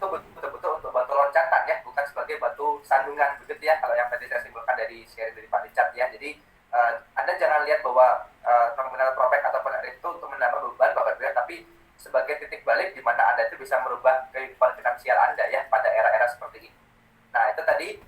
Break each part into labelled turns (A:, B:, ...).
A: itu betul-betul untuk batu loncatan ya, bukan sebagai batu sandungan begitu ya, kalau yang tadi saya simpulkan dari share dari Pak Richard ya. Jadi Anda jangan lihat bahwa terminal propek atau penarik itu untuk menambah beban Bapak Ibu ya, tapi sebagai titik balik di mana Anda itu bisa merubah kehidupan finansial Anda ya pada era-era seperti ini. Nah, itu tadi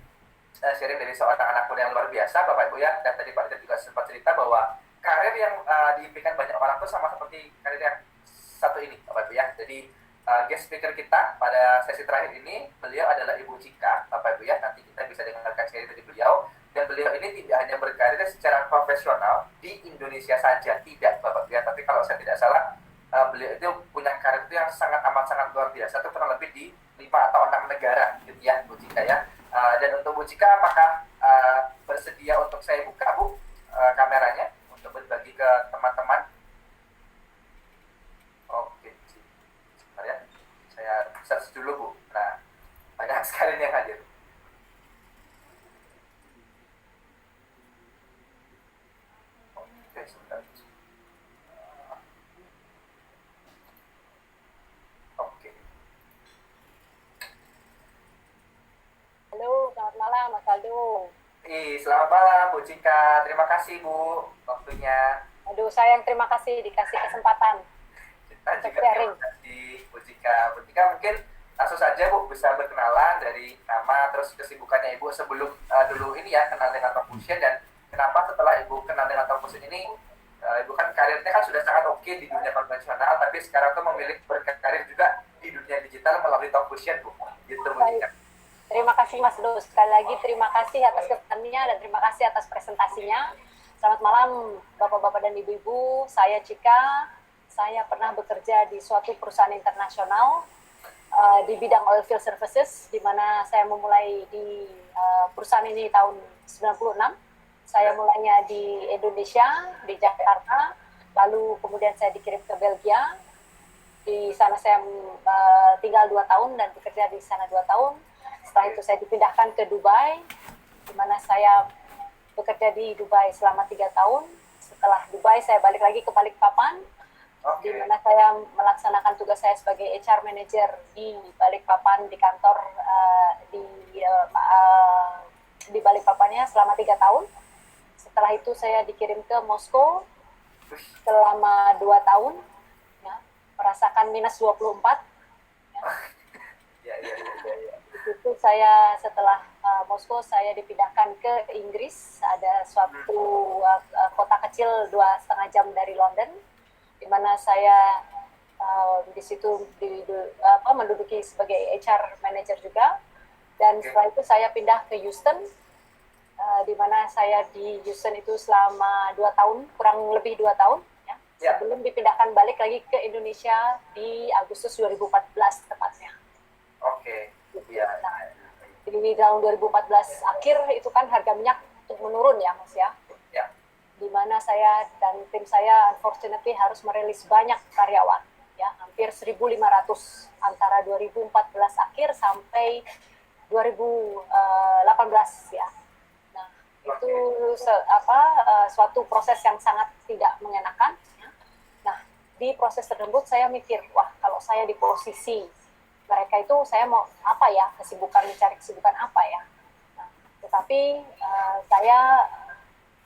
A: sharing dari seorang anak muda yang luar biasa Bapak Ibu ya, dan tadi Pak Richard juga sempat cerita bahwa karir yang diimpikan banyak orang itu sama seperti karir yang satu ini Bapak Ibu ya. Jadi guest speaker kita pada sesi terakhir ini, beliau adalah Ibu Cika Bapak Ibu ya. Nanti kita bisa dengarkan sharing dari beliau. Dan beliau ini tidak hanya berkarir secara profesional di Indonesia saja, tidak Bapak Ibu ya, tapi kalau saya tidak salah beliau itu punya karir itu yang sangat amat sangat luar biasa, itu kurang lebih di 5 atau 6 negara gitu ya Bu Cika ya. Dan untuk Bu Cika, apakah bersedia untuk saya buka Bu kameranya untuk berbagi ke teman-teman? Oke, sebentar ya, saya search dulu Bu. Nah, banyak sekali yang hadir. Oke, sebentar. Oke.
B: Halo, selamat malam Mas Aldo.
A: Selamat malam Bu Cika. Terima kasih Bu waktunya.
B: Aduh, sayang, terima kasih dikasih kesempatan.
A: Kita juga terima kasih Bu Cika. Bu Cika mungkin langsung saja Bu bisa berkenalan dari nama terus kesibukannya Ibu sebelum dulu ini ya kenal dengan Top Fusion, dan kenapa setelah Ibu kenal dengan Top Fusion ini Ibu kan karirnya kan sudah sangat oke di dunia konvensional, tapi sekarang tuh memilih berkarir juga di dunia digital melalui Top Fusion Bu. Gitu Bu Cika.
B: Terima kasih Mas Do. Sekali lagi terima kasih atas kesempatannya dan terima kasih atas presentasinya. Selamat malam Bapak-Bapak dan Ibu-Ibu. Saya Cika. Saya pernah bekerja di suatu perusahaan internasional di bidang oilfield services, di mana saya memulai di perusahaan ini tahun 96. Saya mulainya di Indonesia, di Jakarta, lalu kemudian saya dikirim ke Belgia. Di sana saya tinggal 2 tahun dan bekerja di sana 2 tahun. Setelah itu saya dipindahkan ke Dubai, di mana saya bekerja di Dubai selama 3 tahun. Setelah Dubai saya balik lagi ke Balikpapan, di mana saya melaksanakan tugas saya sebagai HR manager di Balikpapan, di kantor di Balikpapannya selama 3 tahun. Setelah itu saya dikirim ke Moskow selama 2 tahun, ya, merasakan minus 24. Ya. Itu saya setelah Moskow saya dipindahkan ke Inggris, ada suatu kota kecil 2,5 jam dari London, di mana saya di situ menduduki sebagai HR manager juga. Dan setelah itu saya pindah ke Houston, di mana saya di Houston itu selama 2 tahun, kurang lebih 2 tahun, ya, sebelum dipindahkan balik lagi ke Indonesia di Agustus 2014 tepatnya.
A: Oke. Ya.
B: Nah, jadi di tahun 2014 akhir itu kan harga minyak menurun ya Mas ya.
A: Ya.
B: Di mana saya dan tim saya unfortunately harus merilis banyak karyawan, ya, hampir 1.500 antara 2014 akhir sampai 2018 ya. Nah, itu suatu proses yang sangat tidak mengenakan. Ya. Nah, di proses tersebut saya mikir, wah kalau saya di posisi mereka itu saya mau apa ya, mencari kesibukan apa ya. Nah, tetapi saya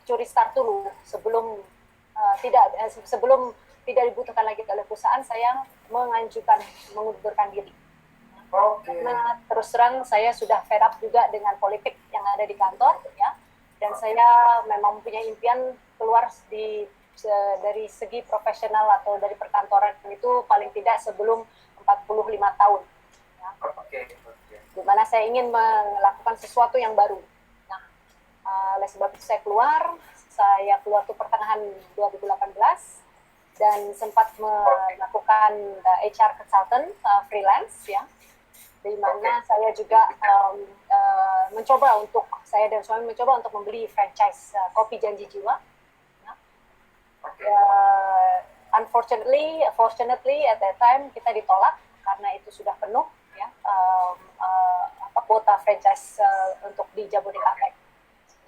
B: curi start dulu sebelum tidak dibutuhkan lagi oleh perusahaan, saya mengundurkan diri. Karena terus terang saya sudah fed up juga dengan politik yang ada di kantor, ya, dan saya memang mempunyai impian keluar dari segi profesional atau dari perkantoran itu paling tidak sebelum 45 tahun, ya. Di mana saya ingin melakukan sesuatu yang baru. Nah, oleh sebab itu saya keluar tuh pertengahan 2018 dan sempat melakukan HR consultant freelance, ya, di mana saya juga mencoba untuk saya dan suami mencoba untuk membeli franchise Kopi Janji Jiwa. Ya. Fortunately at that time kita ditolak karena itu sudah penuh, ya, kuota franchise untuk di Jabodetabek.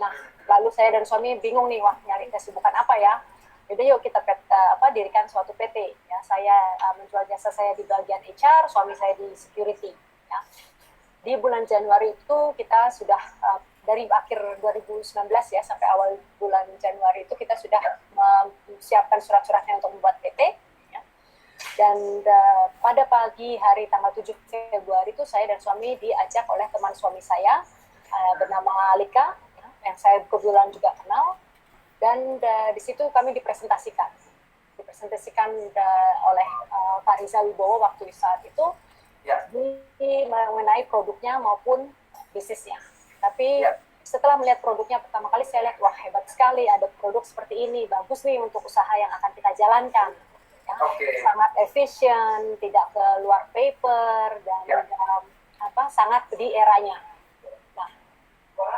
B: Nah, lalu saya dan suami bingung nih, wah nyari kesibukan apa ya? Jadi yuk kita dirikan suatu PT. Ya, saya menjual jasa saya di bagian HR, suami saya di security. Ya. Di bulan Januari itu kita sudah dari akhir 2019 ya sampai awal bulan Januari itu kita sudah mempersiapkan surat-suratnya untuk membuat PT. Ya. Dan pada pagi hari tanggal 7 Februari itu saya dan suami diajak oleh teman suami saya bernama Alika, ya, yang saya kebetulan juga kenal. Dan di situ kami dipresentasikan oleh Pak Riza Wibowo waktu saat itu mengenai produknya maupun bisnisnya. Tapi setelah melihat produknya pertama kali saya lihat, wah hebat sekali, ada produk seperti ini, bagus nih untuk usaha yang akan kita jalankan. Ya. Sangat efisien, tidak keluar paper, dan sangat di eranya. Nah,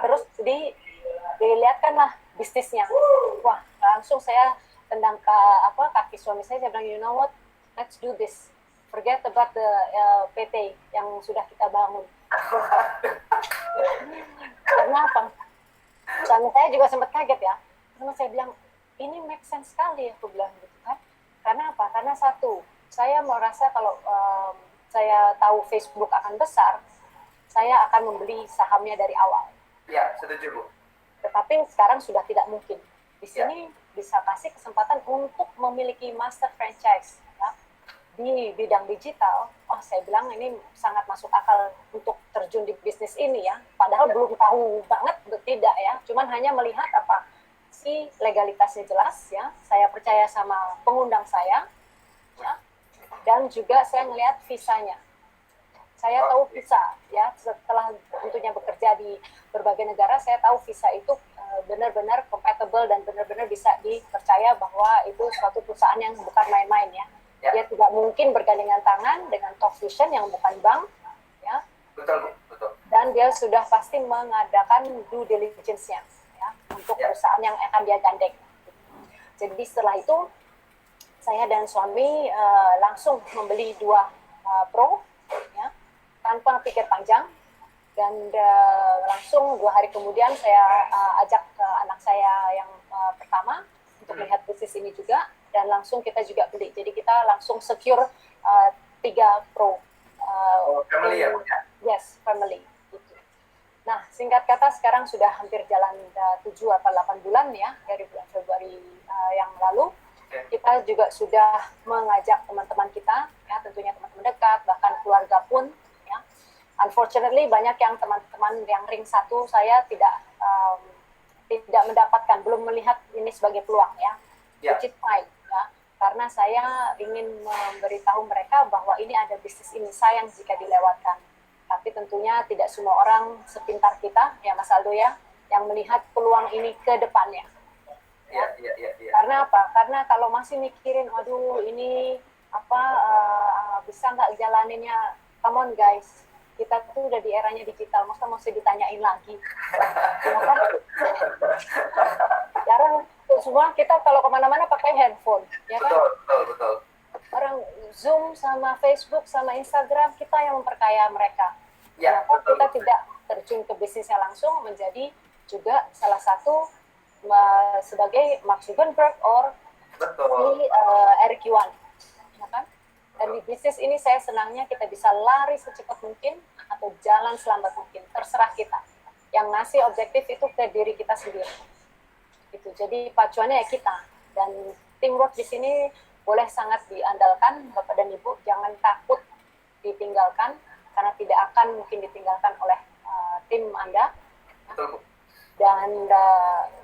B: terus dilihatkanlah bisnisnya. Wah, langsung saya tendang kaki suami saya bilang, you know what, let's do this. Forget about the PT yang sudah kita bangun. Karena apa? Suami saya juga sempat kaget ya. Karena saya bilang, ini make sense sekali, aku bilang gitu kan. Karena apa? Karena satu, saya merasa kalau saya tahu Facebook akan besar, saya akan membeli sahamnya dari awal.
A: Ya, setuju Bu.
B: Tetapi sekarang sudah tidak mungkin. Di sini bisa kasih kesempatan untuk memiliki master franchise. Ya. Di bidang digital, saya bilang ini sangat masuk akal untuk terjun di bisnis ini ya. Padahal belum tahu banget, tidak ya. Cuman hanya melihat apa sih legalitasnya jelas ya. Saya percaya sama pengundang saya, ya. Dan juga saya melihat visanya. Saya tahu visa ya. Setelah tentunya bekerja di berbagai negara, saya tahu visa itu benar-benar compatible dan benar-benar bisa dipercaya bahwa itu suatu perusahaan yang bukan main-main ya. Dia tidak mungkin bergandengan tangan dengan Top Vision yang bukan bank, ya.
A: Betul, betul.
B: Dan dia sudah pasti mengadakan due diligence-nya, ya, untuk perusahaan yang akan dia gandeng. Jadi setelah itu saya dan suami langsung membeli 2 Pro, ya, tanpa pikir panjang, dan langsung 2 hari kemudian saya ajak anak saya yang pertama untuk melihat bisnis ini juga. Dan langsung kita juga beli. Jadi kita langsung secure 3 Pro.
A: Family ya?
B: Yes, family. Gitu. Nah, singkat kata sekarang sudah hampir jalan 7 atau 8 bulan ya, dari bulan Februari yang lalu. Kita juga sudah mengajak teman-teman kita, ya, tentunya teman-teman dekat, bahkan keluarga pun. Ya. Unfortunately, banyak yang teman-teman yang ring 1 saya tidak mendapatkan, belum melihat ini sebagai peluang ya. Which is fine. Ya, karena saya ingin memberitahu mereka bahwa ini ada bisnis ini, sayang jika dilewatkan. Tapi tentunya tidak semua orang sepintar kita, ya Mas Aldo ya, yang melihat peluang ini ke depannya. Ya. Karena apa? Karena kalau masih mikirin, aduh ini bisa nggak jalaninnya, come on guys, kita tuh udah di eranya digital, masa masih ditanyain lagi. Ya kan? Sekarang semua kita kalau kemana-mana pakai handphone, ya kan?
A: Betul.
B: Orang Zoom sama Facebook sama Instagram, kita yang memperkaya mereka.
A: Ya,
B: kenapa kita tidak terjun ke bisnisnya langsung, menjadi juga salah satu sebagai Mark Zuckerberg or Eric Yuan, ya kan? Dan di bisnis ini saya senangnya kita bisa lari secepat mungkin atau jalan selambat mungkin, terserah kita. Yang ngasih objektif itu ke diri kita sendiri. Gitu. Jadi pacuannya ya kita, dan teamwork di sini boleh sangat diandalkan Bapak dan Ibu, jangan takut ditinggalkan karena tidak akan mungkin ditinggalkan oleh tim Anda. Dan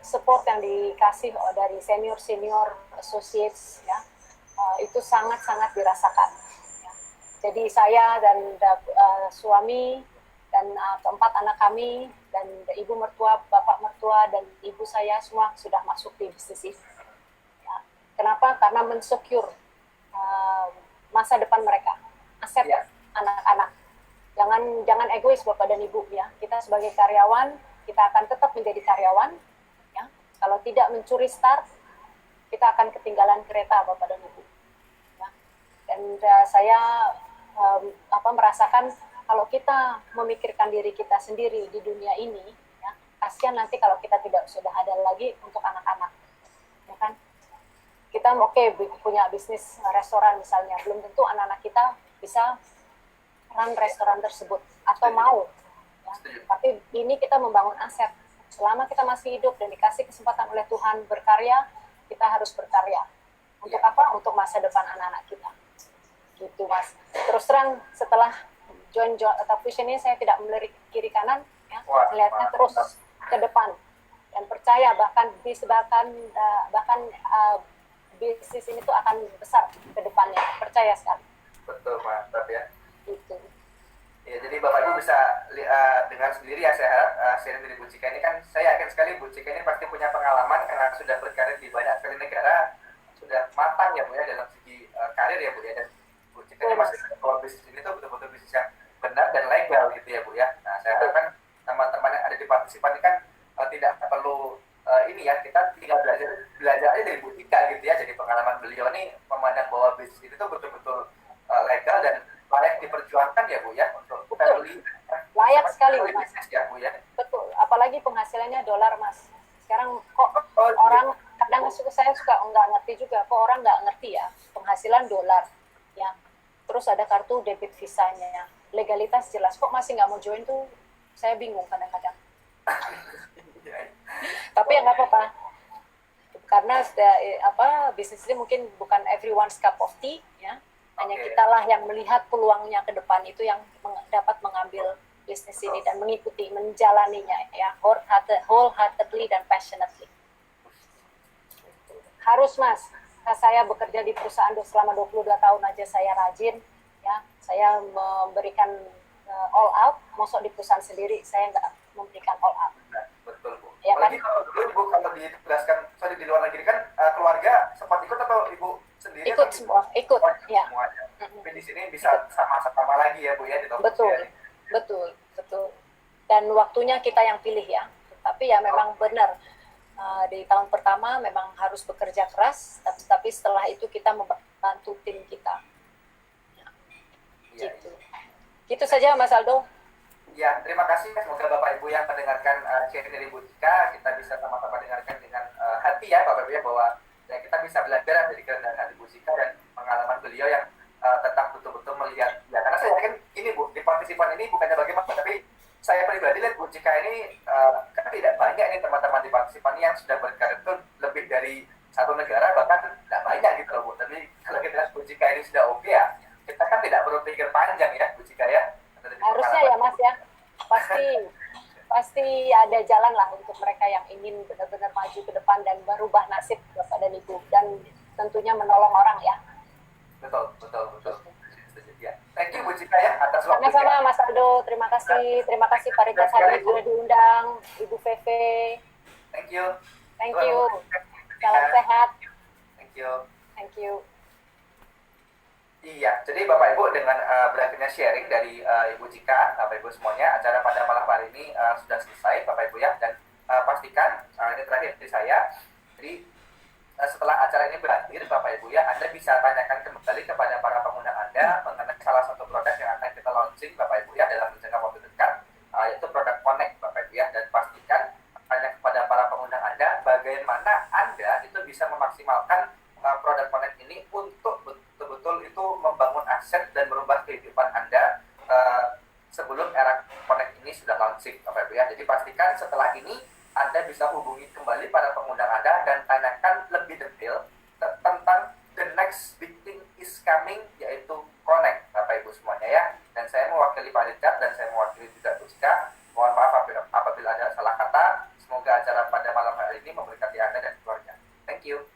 B: support yang dikasih dari senior associates ya, itu sangat-sangat dirasakan. Ya. Jadi saya dan suami dan 4 anak kami dan ibu mertua, bapak mertua, dan ibu saya semua sudah masuk di bisnis ini. Ya. Kenapa? Karena mensecure masa depan mereka, aset anak-anak. Jangan egois Bapak dan Ibu ya. Kita sebagai karyawan, kita akan tetap menjadi karyawan. Ya. Kalau tidak mencuri start, kita akan ketinggalan kereta Bapak dan Ibu. Ya. Dan saya merasakan kalau kita memikirkan diri kita sendiri di dunia ini, ya, kasihan nanti kalau kita tidak sudah ada lagi untuk anak-anak, ya kan? Kita punya bisnis restoran misalnya, belum tentu anak-anak kita bisa run restoran tersebut atau mau. Ya. Tapi ini kita membangun aset. Selama kita masih hidup dan dikasih kesempatan oleh Tuhan berkarya, kita harus berkarya. Untuk apa? Untuk masa depan anak-anak kita. Gitu, Mas. Terus terang setelah join Top Vision ini saya tidak melirik kiri kanan, ya, melihatnya terus ke depan dan percaya bahkan bisnis ini tuh akan besar ke depannya. Percaya sekali.
A: Betul, mantap ya.
B: Gitu.
A: Ya, jadi Bapak Ibu bisa dengar sendiri ya, saya harap sharing dari Bu Cika ini kan, saya yakin sekali Bu Cika ini pasti punya pengalaman karena sudah berkarir di banyak sekali negara, sudah matang ya Bu ya dalam segi karir ya Bu ya, dan Bu Cika ini masih kalau bisnis ini tuh betul-betul bisnis yang benar dan legal gitu ya Bu ya. Nah, saya harapkan teman-teman yang ada di partisipan ini kan tidak perlu ini ya, kita tinggal belajar aja dari Bu Cika gitu ya. Jadi pengalaman beliau ini memandang bahwa bisnis itu tuh betul-betul legal dan layak diperjuangkan ya Bu ya, untuk family.
B: Layak sekali Mas.
A: Ya Bu ya.
B: Betul, apalagi penghasilannya dolar Mas. Sekarang kok orang kadang saya suka nggak ngerti juga, kok orang nggak ngerti ya penghasilan dolar ya. Terus ada kartu debit visanya, legalitas jelas, kok masih nggak mau join tuh, saya bingung kadang-kadang. Tapi ya nggak apa-apa, karena bisnis ini mungkin bukan everyone's cup of tea ya. Hanya kitalah yang melihat peluangnya ke depan itu yang dapat mengambil bisnis ini dan mengikuti, menjalaninya ya, wholeheartedly dan passionately. Harus Mas, saya bekerja di perusahaan selama 22 tahun aja saya rajin ya, saya memberikan all out, masuk di perusahaan sendiri saya nggak memberikan all out.
A: Betul Bu.
B: Ya,
A: apalagi kalau dulu Ibu kalau ditugaskan di luar negeri kan keluarga sempat ikut atau Ibu sendiri?
B: Ikut semua, ikut ya.
A: Semuanya. Tapi di sini bisa sama-sama lagi ya Bu ya di
B: Betul. Dan waktunya kita yang pilih ya. Tapi ya memang benar di tahun pertama memang harus bekerja keras, tapi setelah itu kita membantu tim kita. Ya. Gitu saja Mas Aldo.
A: Ya, terima kasih. Semoga Bapak Ibu yang mendengarkan sharing dari Bu Cika, kita bisa sama-sama dengarkan dengan hati ya Bapak Ibu ya, bahwa ya, kita bisa belajar dari kerendahan hati Bu Cika dan pengalaman beliau yang tetap betul-betul melihat. Ya, karena saya yakin ini Bu, di partisipan ini bukannya bagaimana, tapi saya pribadi lihat Bu Cika ini kan tidak banyak nih teman-teman di partisipan yang sudah berkarir itu lebih dari satu negara, bahkan tidak banyak gitu loh Bu. Tapi kalau kita lihat Bu Cika ini sudah oke ya, kita kan tidak perlu pikir panjang ya Bu Cika ya.
B: Harusnya ya Mas ya, pasti ada jalan lah untuk mereka yang ingin benar-benar maju ke depan dan berubah nasib Bapak dan Ibu, dan tentunya menolong orang ya.
A: Betul. Ya. Thank you Bu Cika ya atas waktunya.
B: Sama-sama Mas Aldo, terima kasih Pak Rizal hari sudah diundang, Ibu Feve.
A: Thank you.
B: Salam sehat.
A: Thank you. Iya, jadi Bapak Ibu dengan berakhirnya sharing dari Ibu Cika, Bapak Ibu semuanya, acara pada malam hari ini sudah selesai Bapak Ibu ya, dan pastikan ini terakhir dari saya. Jadi setelah acara ini berakhir Bapak Ibu ya, Anda bisa tanyakan kembali kepada para pengundang Anda mengenai salah satu produk yang akan kita launching Bapak Ibu ya dalam jangka waktu dekat, yaitu produk Connect Bapak Ibu ya, dan pastikan tanya kepada para pengundang Anda bagaimana Anda itu bisa memaksimalkan produk Connect ini untuk betul-betul itu membangun aset dan merubah kehidupan Anda sebelum era Connect ini sudah launching Bapak Ibu ya. Jadi pastikan setelah ini Anda bisa hubungi kembali para pengundang Anda dan tanyakan lebih detail tentang the next big thing is coming, yaitu Connect Bapak Ibu semuanya ya. Dan saya mewakili Pak Richard dan saya mewakili juga Bu Cika. Mohon maaf apabila ada salah kata. Semoga acara pada malam hari ini memberkati Anda dan keluarga. Thank you.